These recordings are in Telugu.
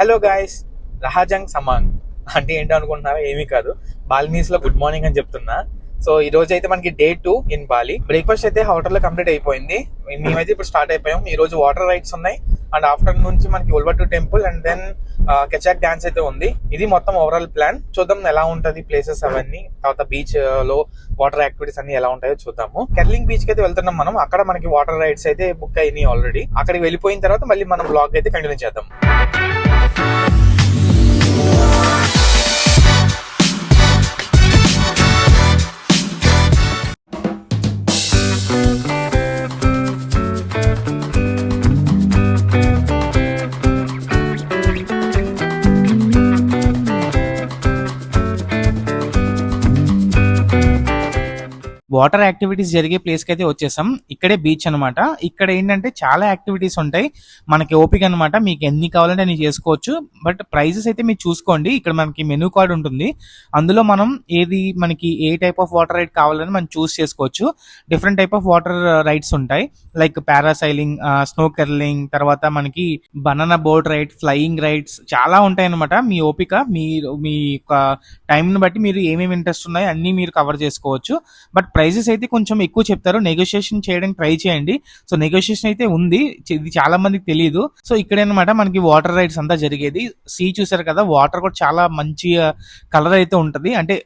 హలో గాయస్, రహాజంగ్ సమాంగ్ అంటే ఏంటో అనుకుంటున్నారా? ఏమీ కాదు, బాలినీస్ లో గుడ్ మార్నింగ్ అని చెప్తున్నా. సో ఈ రోజు అయితే మనకి Day 2 ఇన్ బాలి. బ్రేక్ఫాస్ట్ అయితే హోటల్ లో కంప్లీట్ అయిపోయింది. మేమైతే ఇప్పుడు స్టార్ట్ అయిపోయాం. ఈ రోజు వాటర్ రైడ్స్ ఉన్నాయి అండ్ ఆఫ్టర్నూన్ నుంచి మనకి ఉల్వట్టు టెంపుల్ అండ్ దెన్ కెచాక్ డాన్స్ అయితే ఉంది. ఇది మొత్తం ఓవరాల్ ప్లాన్. చూద్దాం ఎలా ఉంటది ప్లేసెస్ అవన్నీ, తర్వాత బీచ్ లో వాటర్ యాక్టివిటీస్ అన్ని ఎలా ఉంటాయో చూద్దాము. కెర్లింగ్ బీచ్ కి అయితే వెళ్తున్నాం మనం. అక్కడ మనకి వాటర్ రైడ్స్ అయితే బుక్ అయినాయి ఆల్రెడీ. అక్కడికి వెళ్ళిపోయిన తర్వాత మళ్ళీ మనం బ్లాగ్ అయితే కంటిన్యూ చేద్దాం. వాటర్ యాక్టివిటీస్ జరిగే ప్లేస్ కి అయితే వచ్చేసాం. ఇక్కడే బీచ్ అనమాట. ఇక్కడ ఏంటంటే చాలా యాక్టివిటీస్ ఉంటాయి. మనకి ఓపిక అనమాట, మీకు ఎన్ని కావాలంటే అన్ని చేసుకోవచ్చు. బట్ ప్రైజెస్ అయితే మీరు చూసుకోండి. ఇక్కడ మనకి మెనూ కార్డ్ ఉంటుంది. అందులో మనం ఏది మనకి ఏ టైప్ ఆఫ్ వాటర్ రైడ్ కావాలని మనం చూస్ చేసుకోవచ్చు. Different type of water rides ఉంటాయి, లైక్ పారాసైలింగ్, స్నో కెర్లింగ్, తర్వాత మనకి banana boat ride, flying rides చాలా ఉంటాయి అనమాట. మీ ఓపిక, మీరు మీ టైం ని బట్టి మీరు ఏమేమి ఇంట్రెస్ట్ ఉన్నాయో అన్ని మీరు కవర్ చేసుకోవచ్చు. బట్ ప్రైజెస్ అయితే కొంచెం ఎక్కువ చెప్తారు. నెగోషియేషన్ చేయడానికి ట్రై చేయండి. సో నెగోషియేషన్ అయితే ఉంది, ఇది చాలా మందికి తెలియదు. సో ఇక్కడ అనమాట మనకి వాటర్ రైడ్స్ అంతా జరిగేది. సీ చూసారు కదా, వాటర్ కూడా చాలా మంచి కలర్ అయితే ఉంటది. అంటే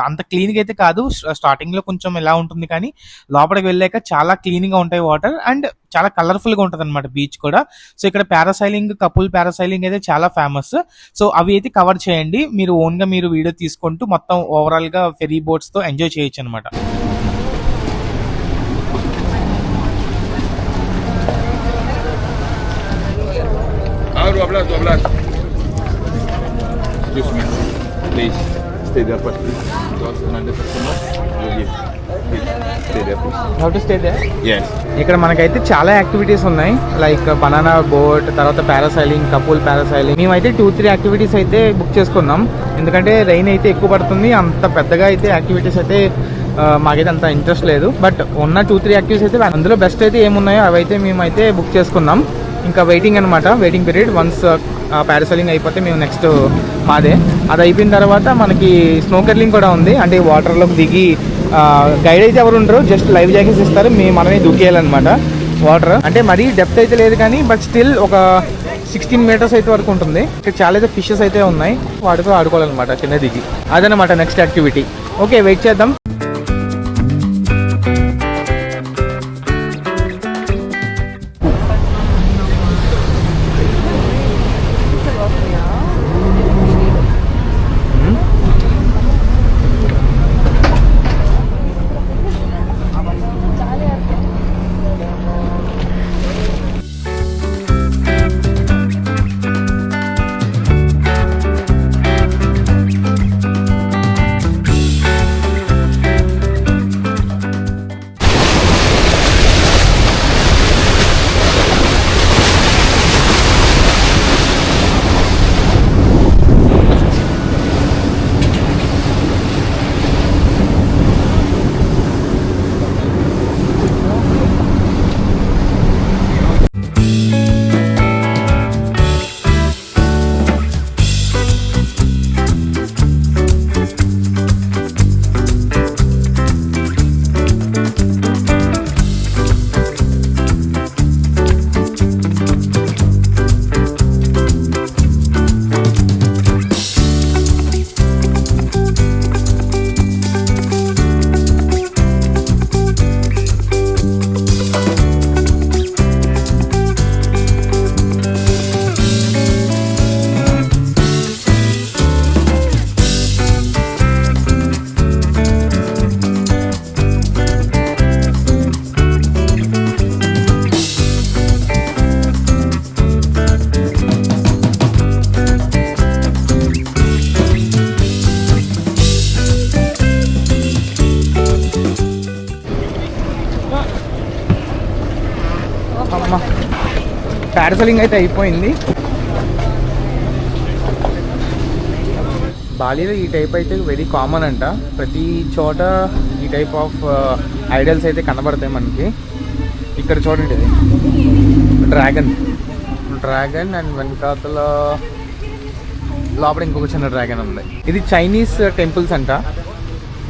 అంత క్లీన్ గా అయితే కాదు, స్టార్టింగ్ లో కొంచెం ఎలా ఉంటుంది, కానీ లోపలికి వెళ్ళాక చాలా క్లీన్ గా ఉంటాయి వాటర్ అండ్ చాలా కలర్ఫుల్ గా ఉంటది అనమాట బీచ్ కూడా. సో ఇక్కడ పారాసైలింగ్, కపుల్ పారాసైలింగ్ అయితే చాలా ఫేమస్. సో అవి అయితే కవర్ చేయండి. మీరు ఓన్ గా మీరు వీడియో తీసుకుంటూ మొత్తం ఓవరాల్ గా ఫెరీ బోట్స్ తో ఎంజాయ్ చేయొచ్చు అనమాట. Please stay there first, please. Because another customer will give. Stay there, please. How to stay there? Yes. ఇక్కడ మనకైతే చాలా యాక్టివిటీస్ ఉన్నాయి, లైక్ బనానా బోట్, తర్వాత పారాసైలింగ్, కపుల్ పారాసైలింగ్. మేమైతే 2-3 యాక్టివిటీస్ అయితే బుక్ చేసుకున్నాం. ఎందుకంటే రైన్ అయితే ఎక్కువ పడుతుంది. అంత పెద్దగా అయితే యాక్టివిటీస్ అయితే మాకైతే అంత ఇంట్రెస్ట్ లేదు. బట్ ఉన్న 2-3 యాక్టివిటీస్ అయితే అందులో బెస్ట్ అయితే ఏమున్నాయో అవైతే మేమైతే బుక్ చేసుకున్నాం. ఇంకా వెయిటింగ్ అనమాట, వెయిటింగ్ పీరియడ్. వన్స్ పారాసైలింగ్ అయిపోతే మేము నెక్స్ట్ మాదే. అది అయిపోయిన తర్వాత మనకి స్నో కెర్లింగ్ కూడా ఉంది. అంటే వాటర్లోకి దిగి గైడ్ అయితే ఎవరు ఉండరు, జస్ట్ లైవ్ జాకెట్స్ ఇస్తారు, మేము మనమే దూకేయాలన్నమాట. వాటర్ అంటే మరీ డెప్త్ అయితే లేదు కానీ, బట్ స్టిల్ ఒక 16 meters అయితే వరకు ఉంటుంది. ఇక్కడ చాలా అయితే ఫిషెస్ అయితే ఉన్నాయి, వాటితో ఆడుకోవాలన్నమాట కింద దిగి. అదనమాట నెక్స్ట్ యాక్టివిటీ. ఓకే, వెయిట్ చేద్దాం. పారాసైలింగ్ అయితే అయిపోయింది. బాలీలో ఈ టైప్ అయితే వెరీ కామన్ అంట. ప్రతి చోట ఈ టైప్ ఆఫ్ ఐడల్స్ అయితే కనబడతాయి మనకి. ఇక్కడ చూడండి, ఇది డ్రాగన్ అండ్ వెనకాతల లోపల ఇంకొక చిన్న డ్రాగన్ ఉంది. ఇది చైనీస్ టెంపుల్స్ అంట.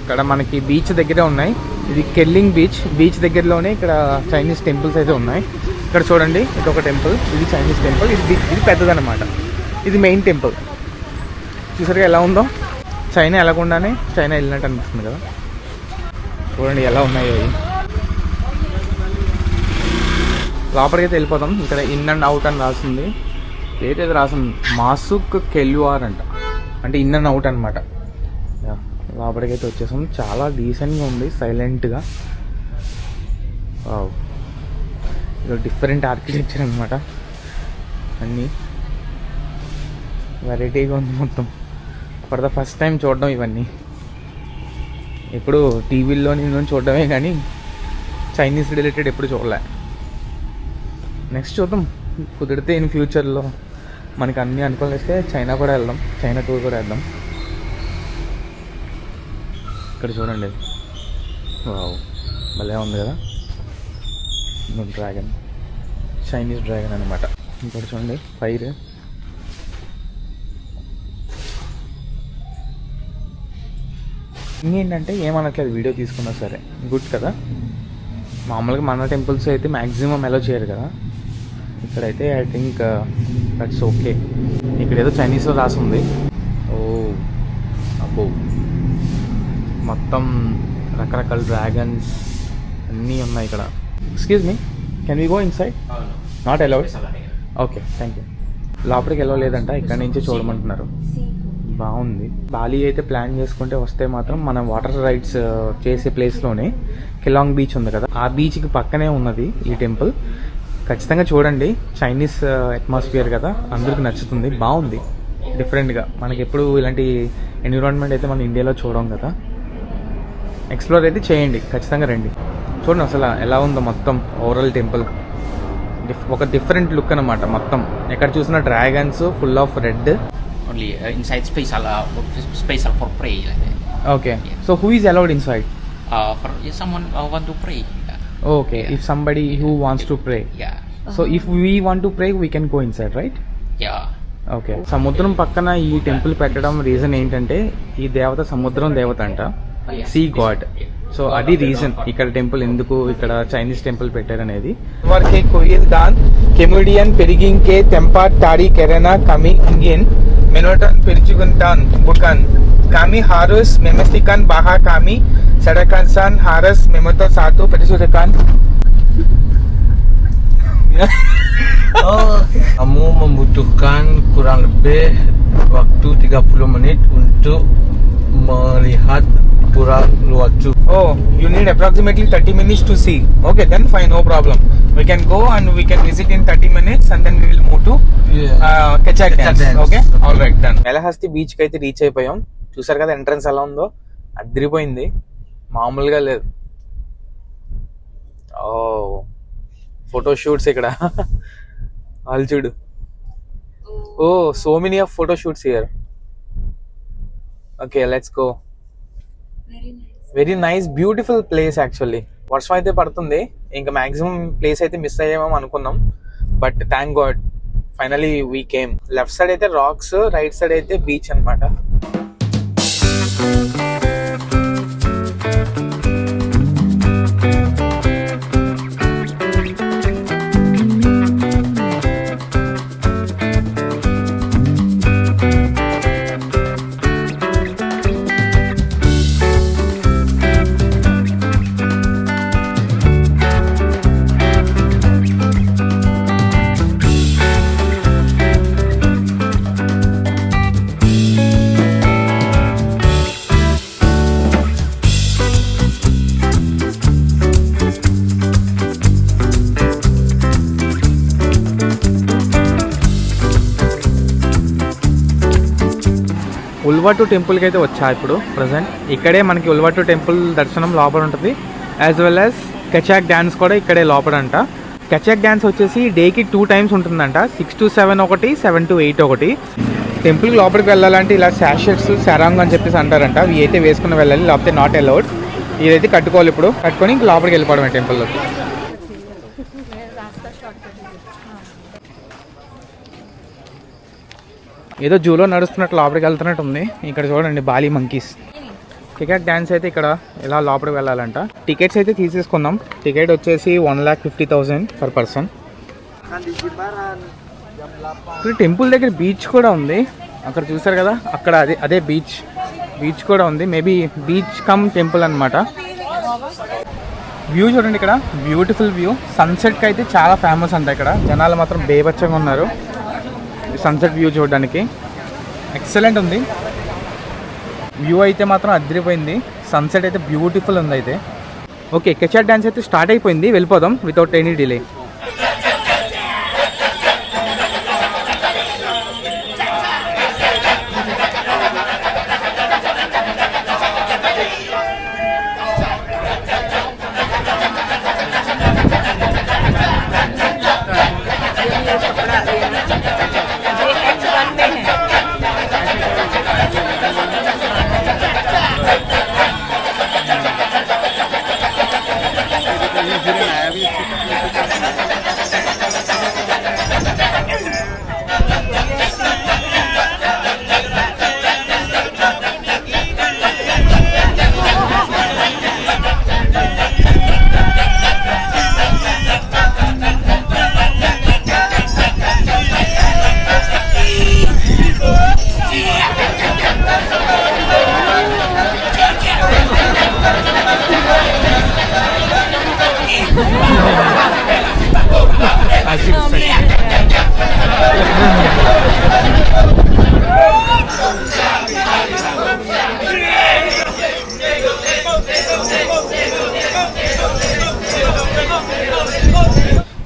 ఇక్కడ మనకి బీచ్ దగ్గరే ఉన్నాయి. ఇది కెర్లింగ్ బీచ్ దగ్గరలోనే ఇక్కడ చైనీస్ టెంపుల్స్ అయితే ఉన్నాయి. ఇక్కడ చూడండి, ఇది ఒక టెంపుల్, ఇది చైనీస్ టెంపుల్, ఇది పెద్దదన్నమాట. ఇది మెయిన్ టెంపుల్. చూసారుగా ఎలా ఉందో, చైనా వెళ్ళకుండానే చైనా వెళ్ళినట్టు అనిపిస్తుంది కదా. చూడండి ఎలా ఉన్నాయో. లోపలికైతే వెళ్ళిపోతాం. ఇక్కడ ఇన్ అండ్ అవుట్ అని రాసింది, ఏదైతే రాసింది మాసుక్ కెల్యుఆర్ అంట, అంటే ఇన్ అండ్ అవుట్ అనమాట. లోపలికైతే వచ్చేసాం. చాలా డీసెంట్గా ఉంది, సైలెంట్గా. ఇది డిఫరెంట్ ఆర్కిటెక్చర్ అనమాట. అన్నీ వెరైటీగా ఉంది మొత్తం. ఫర్ ద ఫస్ట్ టైం చూడడం ఇవన్నీ. ఎప్పుడు టీవీల్లో నేను చూడడమే కానీ చైనీస్ రిలేటెడ్ ఎప్పుడు చూడలే. నెక్స్ట్ చూద్దాం, కుదిరితే ఇన్ ఫ్యూచర్లో మనకి అన్నీ అనుకోలేస్తే చైనా కూడా వెళ్దాం, చైనా టూర్ కూడా వేద్దాం. ఇక్కడ చూడండి, వావ్ భలే ఉంది కదా. డ్రాగన్, చైనీస్ డ్రాగన్ అనమాట. ఇంకోటి చూడండి, ఫైర్. ఇంకేంటంటే ఏమనట్లేదు, వీడియో తీసుకున్నా సరే గుడ్ కదా. మామూలుగా మన టెంపుల్స్ అయితే మ్యాక్సిమం అలో చేయరు కదా, ఇక్కడైతే ఐ థింక్ దట్స్ ఓకే. ఇక్కడ ఏదో చైనీస్లో రాసి ఉంది. ఓ అబ్బో, మొత్తం రకరకాల డ్రాగన్స్ అన్నీ ఉన్నాయి ఇక్కడ. Excuse me, can we go in side? Not allowed. Okay, thank you. లోపలికి వెళ్ళలేదంట, ఇక్కడ నుంచి చూడమంటున్నారు. బాగుంది. బాలి అయితే ప్లాన్ చేసుకుంటే వస్తే మాత్రం మనం వాటర్ రైడ్స్ చేసే ప్లేస్లోనే కెలాంగ్ బీచ్ ఉంది కదా, ఆ బీచ్కి పక్కనే ఉన్నది ఈ టెంపుల్. ఖచ్చితంగా చూడండి, చైనీస్ అట్మాస్ఫియర్ కదా, అందరికి నచ్చుతుంది. బాగుంది, డిఫరెంట్గా. మనకి ఎప్పుడు ఇలాంటి ఎన్విరాన్మెంట్ అయితే మనం ఇండియాలో చూడం కదా. ఎక్స్ప్లోర్ అయితే చేయండి, ఖచ్చితంగా రండి. చూడండి అసలు ఎలా ఉందో మొత్తం ఓవరాల్ టెంపుల్. ఒక డిఫరెంట్ లుక్ అనమాట మొత్తం. ఎక్కడ చూసిన dragons, full of red. Only inside special for pray like that. Okay. Yeah. So who is allowed inside? For someone want to pray. Okay. Yeah. If somebody who wants to pray. Yeah. So if we want to pray, we can go inside, right? Yeah. Okay. సముద్రం పక్కన ఈ టెంపుల్ పెట్టడం రీజన్ ఏంటంటే, ఈ దేవత సముద్రం దేవత అంట, సీ గాడ్. సో అది రీజన్ ఇక్కడ టెంపుల్ ఎందుకు ఇక్కడ చైనీస్ టెంపుల్ పెట్టారనేది. వర్కే కోయిల్ దాన్ కెమిడియన్ పెరిగింకే టెంపార్ టారీ కెరెనా కమి ఇంగిన్ మెనోటన్ పెరిచుగుంటాన్ బుకాన్ kami harus memastikan bahwa kami sedangkan harus memoto satu persudakan. Kamu membutuhkan kurang lebih waktu 30 menit untuk melihat Pura Luachu. Oh, you need approximately 30 minutes to see. Okay, then fine, no problem. We can go and we can visit in 30 minutes and then we will move to Kechak Dance. Okay, all right done. Kalahasti beach ki aithe reach అయిపోయాం. చూసారు కదా ఎంట్రన్స్ ఎలా ఉందో, అదిరిపోయింది, మామూలుగా లేదు. ఓ ఫోటో షూట్స్ ఇక్కడ వాళ్ళు చూడు. Oh so many of photo shoots here. Okay, let's go. Very nice, beautiful place actually. వర్షం అయితే పడుతుంది, ఇంకా మాక్సిమం ప్లేస్ అయితే మిస్ అయ్యామో అనుకున్నాం, but thank god finally we came. Left side అయితే రాక్స్, రైట్ సైడ్ అయితే బీచ్ అన్నమాట. ఉల్వాటు టెంపుల్కి అయితే వచ్చా ఇప్పుడు ప్రజెంట్. ఇక్కడే మనకి ఉల్వాటు టెంపుల్ దర్శనం లోపల ఉంటుంది, యాజ్ వెల్ యాజ్ కెచాక్ డ్యాన్స్ కూడా ఇక్కడే లోపల అంట. కెచాక్ డ్యాన్స్ వచ్చేసి డేకి 2 times ఉంటుందంట, 6 to 7 ఒకటి, 7 to 8 ఒకటి. టెంపుల్కి లోపలికి వెళ్ళాలంటే ఇలా శాషెట్స్, సారాంగ్ అని చెప్పేసి అంటారంట, ఇవి అయితే వేసుకుని వెళ్ళాలి, లేకపోతే నాట్ అలౌడ్. ఇదైతే కట్టుకోవాలి, ఇప్పుడు కట్టుకొని ఇంక లోపలికి వెళ్ళిపోవడమే టెంపుల్లోకి. ఏదో జూలో నడుస్తున్నట్టు లోపలికి వెళ్తున్నట్టు ఉంది. ఇక్కడ చూడండి బాలీ మంకీస్. టికెట్ డ్యాన్స్ అయితే ఇక్కడ ఇలా లోపలికి వెళ్ళాలంట. టికెట్స్ అయితే తీసేసుకుందాం. టికెట్ వచ్చేసి 1,50,000 పర్ పర్సన్. ఇక్కడ టెంపుల్ దగ్గర బీచ్ కూడా ఉంది. అక్కడ చూసారు కదా, అక్కడ అదే బీచ్ కూడా ఉంది. మేబీ బీచ్ కమ్ టెంపుల్ అనమాట. వ్యూ చూడండి, ఇక్కడ బ్యూటిఫుల్ వ్యూ. సన్సెట్కి అయితే చాలా ఫేమస్ అంట. ఇక్కడ జనాలు మాత్రం బేబచ్చంగా ఉన్నారు సన్సెట్ వ్యూ చూడడానికి. ఎక్సలెంట్ ఉంది వ్యూ అయితే మాత్రం అదిరిపోయింది. సన్సెట్ అయితే బ్యూటిఫుల్ ఉంది. అయితే ఓకే, కెచాట్ డ్యాన్స్ అయితే స్టార్ట్ అయిపోయింది. వెళ్ళిపోదాం వితౌట్ ఎనీ డిలే.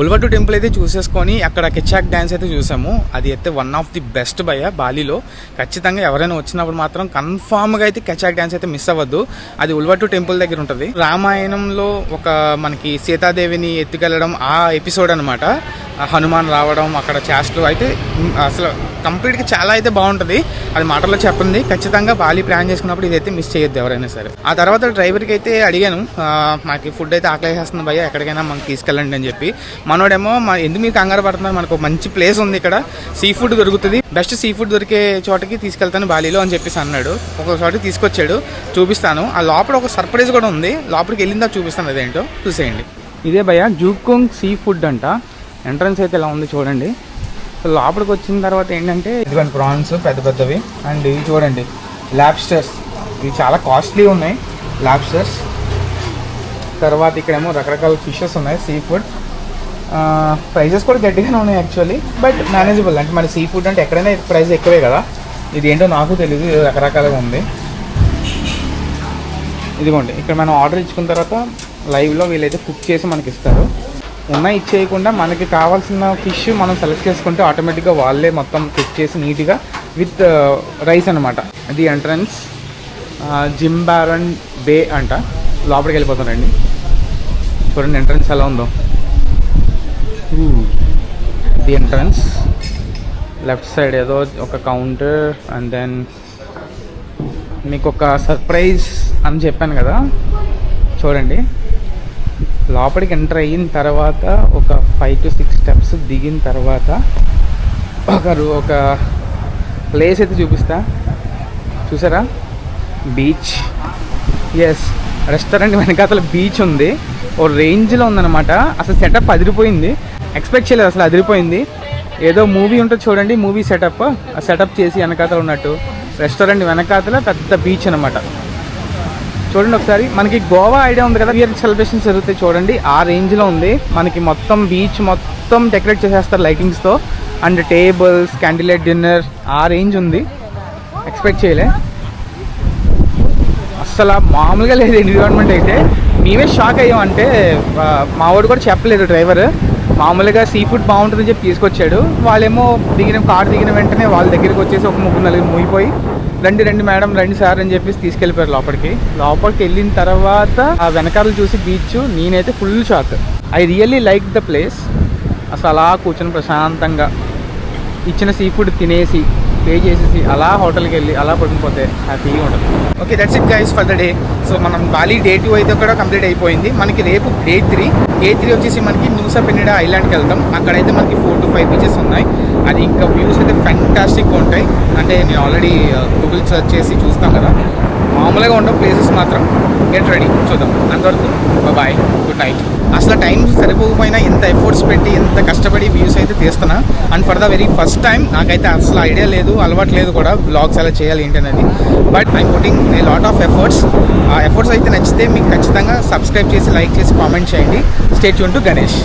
ఉల్వట్టు టెంపుల్ అయితే చూసేసుకొని అక్కడ కెచాక్ డ్యాన్స్ అయితే చూసాము. అది అయితే వన్ ఆఫ్ ది బెస్ట్ భయ్య బాలీలో. ఖచ్చితంగా ఎవరైనా వచ్చినప్పుడు మాత్రం కన్ఫామ్గా అయితే కెచాక్ డ్యాన్స్ అయితే మిస్ అవ్వద్దు. అది ఉల్వట్టు టెంపుల్ దగ్గర ఉంటుంది. రామాయణంలో ఒక మనకి సీతాదేవిని ఎత్తుకెళ్ళడం ఆ ఎపిసోడ్ అనమాట. హనుమాన్ రావడం, అక్కడ చేష్టలు అయితే అసలు కంప్లీట్గా చాలా అయితే బాగుంటుంది. అది మాటల్లో చెప్పింది. ఖచ్చితంగా బాలీ ప్లాన్ చేసుకున్నప్పుడు ఇదైతే మిస్ చేయొద్దు ఎవరైనా సరే. ఆ తర్వాత డ్రైవర్కి అయితే అడిగాను, మాకు ఫుడ్ అయితే ఆకలేసేస్తుంది భయ్య, ఎక్కడికైనా మనకి తీసుకెళ్ళండి అని చెప్పి. మనోడేమో ఎందుకు మీకు కంగారు పడుతున్నారు, మనకు మంచి ప్లేస్ ఉంది ఇక్కడ, సీ ఫుడ్ దొరుకుతుంది, బెస్ట్ సీ ఫుడ్ దొరికే చోటకి తీసుకెళ్తాను బాలీలో అని చెప్పేసి అన్నాడు. ఒక చోటకి తీసుకొచ్చాడు, చూపిస్తాను. ఆ లోపల ఒక సర్ప్రైజ్ కూడా ఉంది, లోపలికి వెళ్ళిందా చూపిస్తాను, అదేంటో చూసేయండి. ఇదే భయ్య జూకుంగ్ సీ ఫుడ్ అంట. ఎంట్రన్స్ అయితే ఇలా ఉంది చూడండి. సో లోపలికి వచ్చిన తర్వాత ఏంటంటే ఇదిగోండి ప్రాన్స్ పెద్ద పెద్దవి. అండ్ ఇవి చూడండి లాబ్స్టర్స్, ఇవి చాలా కాస్ట్లీ ఉన్నాయి లాబ్స్టర్స్. తర్వాత ఇక్కడేమో రకరకాల ఫిషెస్ ఉన్నాయి, సీ ఫుడ్. ప్రైజెస్ కూడా గట్టిగానే ఉన్నాయి యాక్చువల్లీ, బట్ మేనేజబుల్. అంటే మన సీ ఫుడ్ అంటే ఎక్కడైనా ప్రైస్ ఎక్కువే కదా. ఇది ఏంటో నాకు తెలియదు, రకరకాలుగా ఉంది. ఇదిగోండి ఇక్కడ మనం ఆర్డర్ ఇచ్చుకున్న తర్వాత లైవ్లో వీళ్ళైతే కుక్ చేసి మనకి ఇస్తారు. ఇచ్చేయకుండా మనకి కావాల్సిన ఫిష్ మనం సెలెక్ట్ చేసుకుంటే ఆటోమేటిక్గా వాళ్ళే మొత్తం కుక్ చేసి నీట్గా విత్ రైస్ అనమాట. అది ఎంట్రన్స్ జింబారన్ బే అంట. లోపలికి వెళ్ళిపోతానండి. చూడండి ఎంట్రన్స్ ఎలా ఉందో. ది ఎంట్రన్స్ లెఫ్ట్ సైడ్ ఏదో ఒక కౌంటర్. అండ్ దెన్ మీకు ఒక సర్ప్రైజ్ అని చెప్పాను కదా, చూడండి. లోపలికి ఎంటర్ అయిన తర్వాత ఒక 5 to 6 స్టెప్స్ దిగిన తర్వాత ఒక ప్లేస్ అయితే చూపిస్తా. చూసారా బీచ్. ఎస్, రెస్టారెంట్ వెనకాతల బీచ్ ఉంది. ఓ రేంజ్లో ఉందన్నమాట. అసలు సెటప్ అదిరిపోయింది. ఎక్స్పెక్ట్ చేయలేదు, అసలు అదిరిపోయింది. ఏదో మూవీ ఉంటుంది చూడండి, మూవీ సెటప్. ఆ సెటప్ చేసి వెనకాతల ఉన్నట్టు రెస్టారెంట్ వెనకాతల పెద్ద బీచ్ అనమాట. చూడండి ఒకసారి. మనకి గోవా ఐడియా ఉంది కదా, ఇయర్ సెలబ్రేషన్స్ జరుగుతాయి చూడండి, ఆ రేంజ్లో ఉంది. మనకి మొత్తం బీచ్ మొత్తం డెకరేట్ చేసేస్తారు లైటింగ్స్తో. అండ్ టేబుల్స్, క్యాండిల్ డిన్నర్, ఆ రేంజ్ ఉంది. ఎక్స్పెక్ట్ చేయలే అస్సలు. మామూలుగా లేదు ఎన్విరాన్మెంట్ అయితే. మేమే షాక్ అయ్యాం. అంటే మా వాడు కూడా చెప్పలేదు డ్రైవర్. మామూలుగా సీ ఫుడ్ బాగుంటుందని చెప్పి తీసుకొచ్చాడు. వాళ్ళేమో కార్ దిగిన వెంటనే వాళ్ళ దగ్గరికి వచ్చేసి ఒక 3-4 మూగిపోయి రండి మేడం, రండి సార్ అని చెప్పేసి తీసుకెళ్ళిపోయారు లోపలికి. వెళ్ళిన తర్వాత ఆ వెనకాల చూసి బీచ్, నేనైతే full shock. I really like the place. అసలు అలా కూర్చొని ప్రశాంతంగా ఇచ్చిన సీ ఫుడ్ తినేసి పే చేసేసి అలా హోటల్కి వెళ్ళి అలా పడుకుపోతే హ్యాపీగా ఉంటుంది. Okay, that's it guys for the day. So మనం బాలి డే 2 అయితే కూడా కంప్లీట్ అయిపోయింది. మనకి రేపు డే 3 వచ్చేసి మనకి న్యూసా పెనిడా ఐలాండ్కి వెళ్తాం. అక్కడైతే మనకి 4 to 5 బీచెస్ ఉన్నాయి. అది ఇంకా వ్యూస్ అయితే ఫ్యాంటాస్టిక్గా ఉంటాయి. అంటే నేను ఆల్రెడీ గూగుల్ సెర్చ్ చేసి చూస్తాం కదా, మామూలుగా ఉండవు ప్లేసెస్ మాత్రం. గెట్ రెడీ, చూద్దాం. అంతవరకు బాయ్, గుడ్ నైట్. అసలు టైం సరిపోకపోయినా ఎంత ఎఫర్ట్స్ పెట్టి ఎంత కష్టపడి వ్యూస్ అయితే తీస్తున్నా. And for the very first time నాకైతే అసలు ఐడియా లేదు, అలవాటు లేదు కూడా వ్లాగ్స్ ఎలా చేయాలి ఏంటనేది. But I'm putting a lot of efforts. ఆ ఎఫర్ట్స్ అయితే నచ్చితే మీకు ఖచ్చితంగా సబ్స్క్రైబ్ చేసి, లైక్ చేసి, కామెంట్ చేయండి. Stay tune to Ganesh.